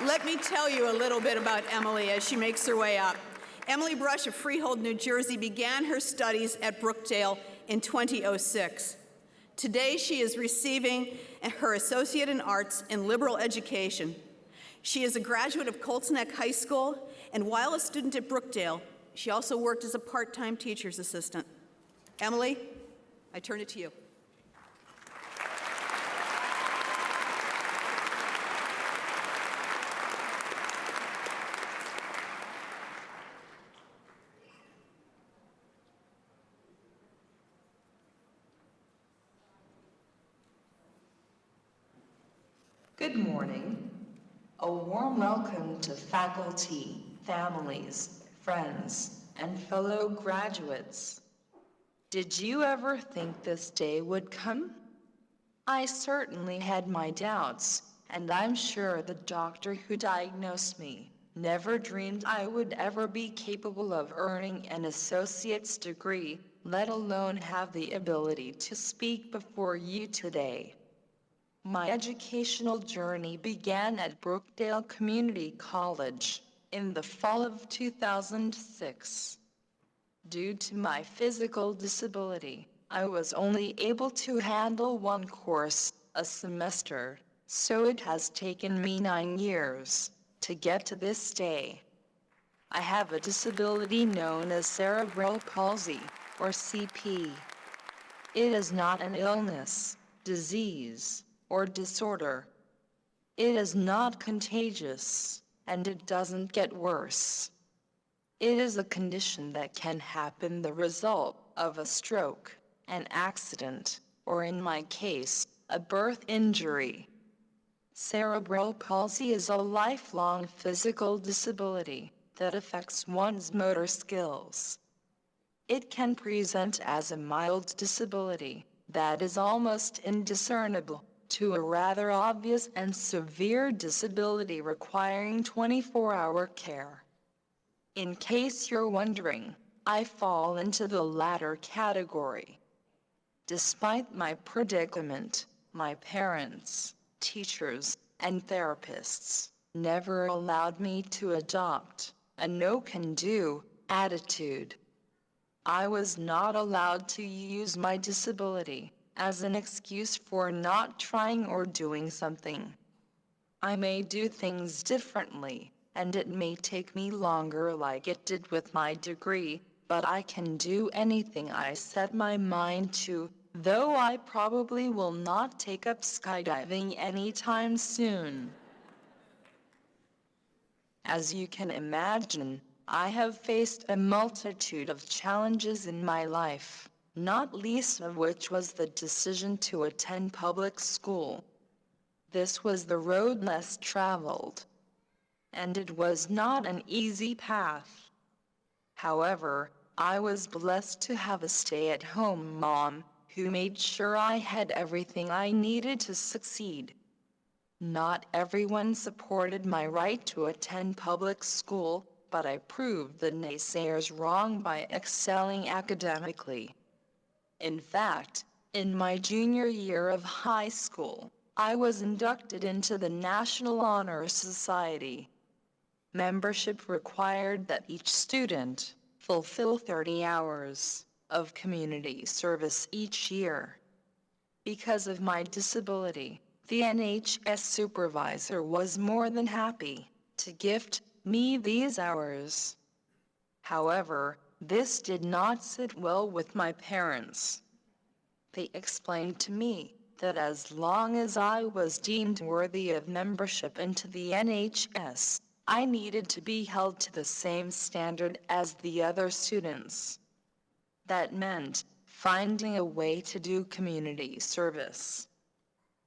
Let me tell you a little bit about Emily as she makes her way up. Emily Brush of Freehold, New Jersey began her studies at Brookdale in 2006. Today, she is receiving her Associate in Arts in Liberal Education. She is a graduate of Colts Neck High School, and while a student at Brookdale, she also worked as a part-time teacher's assistant. Emily, I turn it to you. Good morning. A warm welcome to faculty, families, friends, and fellow graduates. Did you ever think this day would come? I certainly had my doubts, and I'm sure the doctor who diagnosed me never dreamed I would ever be capable of earning an associate's degree, let alone have the ability to speak before you today. My educational journey began at Brookdale Community College in the fall of 2006. Due to my physical disability, I was only able to handle one course a semester, so it has taken me 9 years to get to this day. I have a disability known as cerebral palsy, or CP. It is not an illness, disease, or disorder. It is not contagious, and it doesn't get worse. It is a condition that can happen the result of a stroke, an accident, or in my case, a birth injury. Cerebral palsy is a lifelong physical disability that affects one's motor skills. It can present as a mild disability that is almost indiscernible, to a rather obvious and severe disability requiring 24-hour care. In case you're wondering, I fall into the latter category. Despite my predicament, my parents, teachers, and therapists never allowed me to adopt a no-can-do attitude. I was not allowed to use my disability as an excuse for not trying or doing something. I may do things differently, and it may take me longer like it did with my degree, but I can do anything I set my mind to, though I probably will not take up skydiving anytime soon. As you can imagine, I have faced a multitude of challenges in my life, not least of which was the decision to attend public school. This was the road less traveled, and it was not an easy path. However, I was blessed to have a stay-at-home mom who made sure I had everything I needed to succeed. Not everyone supported my right to attend public school, but I proved the naysayers wrong by excelling academically. In fact, in my junior year of high school, I was inducted into the National Honor Society. Membership required that each student fulfill 30 hours of community service each year. Because of my disability, the NHS supervisor was more than happy to gift me these hours. However, this did not sit well with my parents. They explained to me that as long as I was deemed worthy of membership into the NHS, I needed to be held to the same standard as the other students. That meant finding a way to do community service.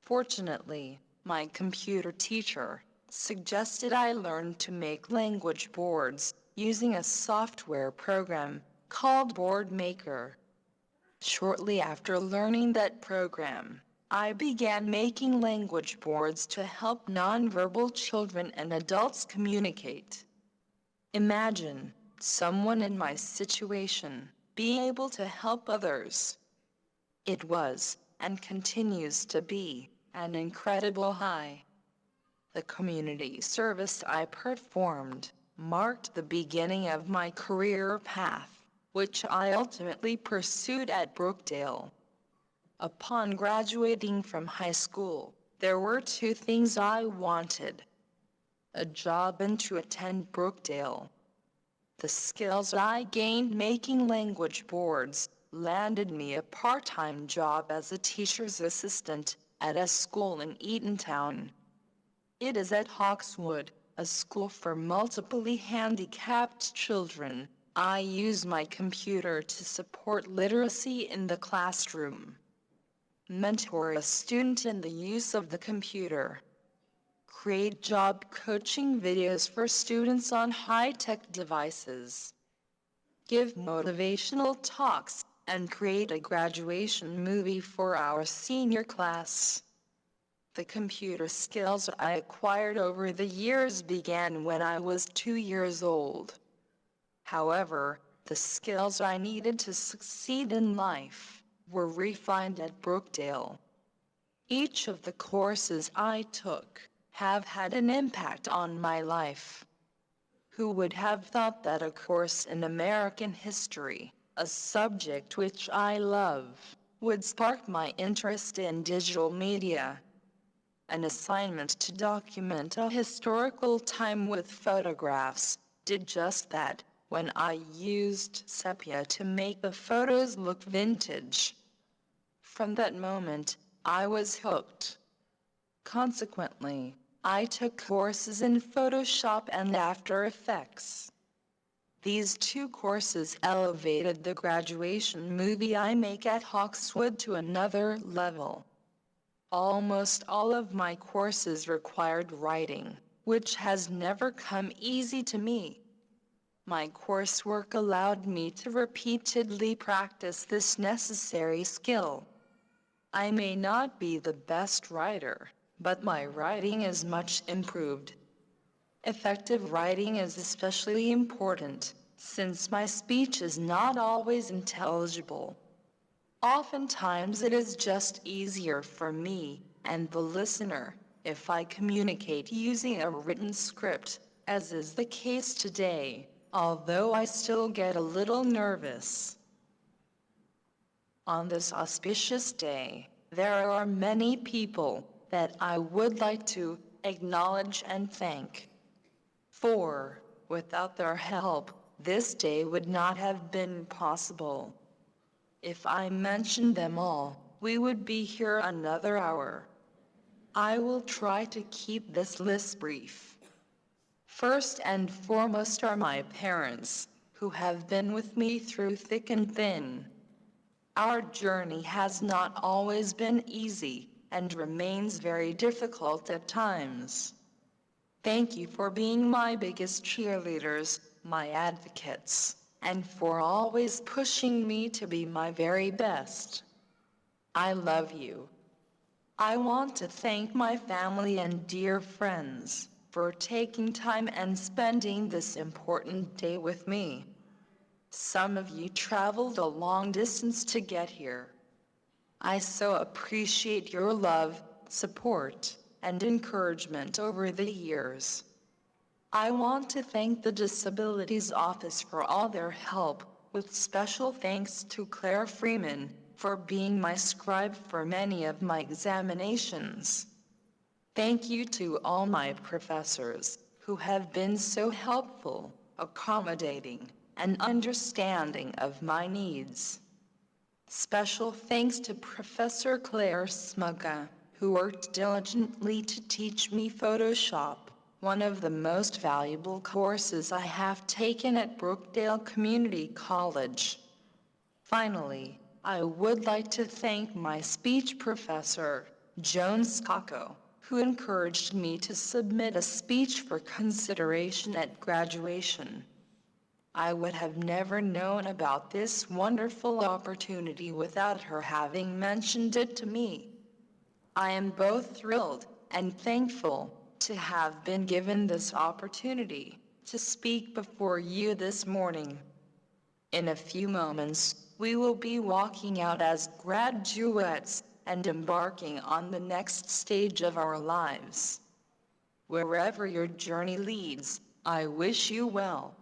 Fortunately, my computer teacher suggested I learn to make language boards using a software program called BoardMaker. Shortly after learning that program, I began making language boards to help nonverbal children and adults communicate. Imagine someone in my situation being able to help others. It was, and continues to be, an incredible high. The community service I performed marked the beginning of my career path, which I ultimately pursued at Brookdale. Upon graduating from high school, there were two things I wanted: a job and to attend Brookdale. The skills I gained making language boards landed me a part-time job as a teacher's assistant at a school in Eatontown. It is at Hawkswood, a school for multiply handicapped children. I use my computer to support literacy in the classroom, mentor a student in the use of the computer, create job coaching videos for students on high-tech devices, give motivational talks, and create a graduation movie for our senior class. The computer skills I acquired over the years began when I was 2 years old. However, the skills I needed to succeed in life were refined at Brookdale. Each of the courses I took have had an impact on my life. Who would have thought that a course in American history, a subject which I love, would spark my interest in digital media? An assignment to document a historical time with photographs did just that, when I used sepia to make the photos look vintage. From that moment, I was hooked. Consequently, I took courses in Photoshop and After Effects. These two courses elevated the graduation movie I make at Hawkswood to another level. Almost all of my courses required writing, which has never come easy to me. My coursework allowed me to repeatedly practice this necessary skill. I may not be the best writer, but my writing is much improved. Effective writing is especially important, since my speech is not always intelligible. Oftentimes it is just easier for me and the listener if I communicate using a written script, as is the case today, although I still get a little nervous. On this auspicious day, there are many people that I would like to acknowledge and thank. For, without their help, this day would not have been possible. If I mentioned them all, we would be here another hour. I will try to keep this list brief. First and foremost are my parents, who have been with me through thick and thin. Our journey has not always been easy, and remains very difficult at times. Thank you for being my biggest cheerleaders, my advocates, and for always pushing me to be my very best. I love you. I want to thank my family and dear friends for taking time and spending this important day with me. Some of you traveled a long distance to get here. I so appreciate your love, support, and encouragement over the years. I want to thank the Disabilities Office for all their help, with special thanks to Claire Freeman for being my scribe for many of my examinations. Thank you to all my professors, who have been so helpful, accommodating, and understanding of my needs. Special thanks to Professor Claire Smuga, who worked diligently to teach me Photoshop, one of the most valuable courses I have taken at Brookdale Community College. Finally, I would like to thank my speech professor, Joan Scacco, who encouraged me to submit a speech for consideration at graduation. I would have never known about this wonderful opportunity without her having mentioned it to me. I am both thrilled and thankful to have been given this opportunity to speak before you this morning. In a few moments, we will be walking out as graduates and embarking on the next stage of our lives. Wherever your journey leads, I wish you well.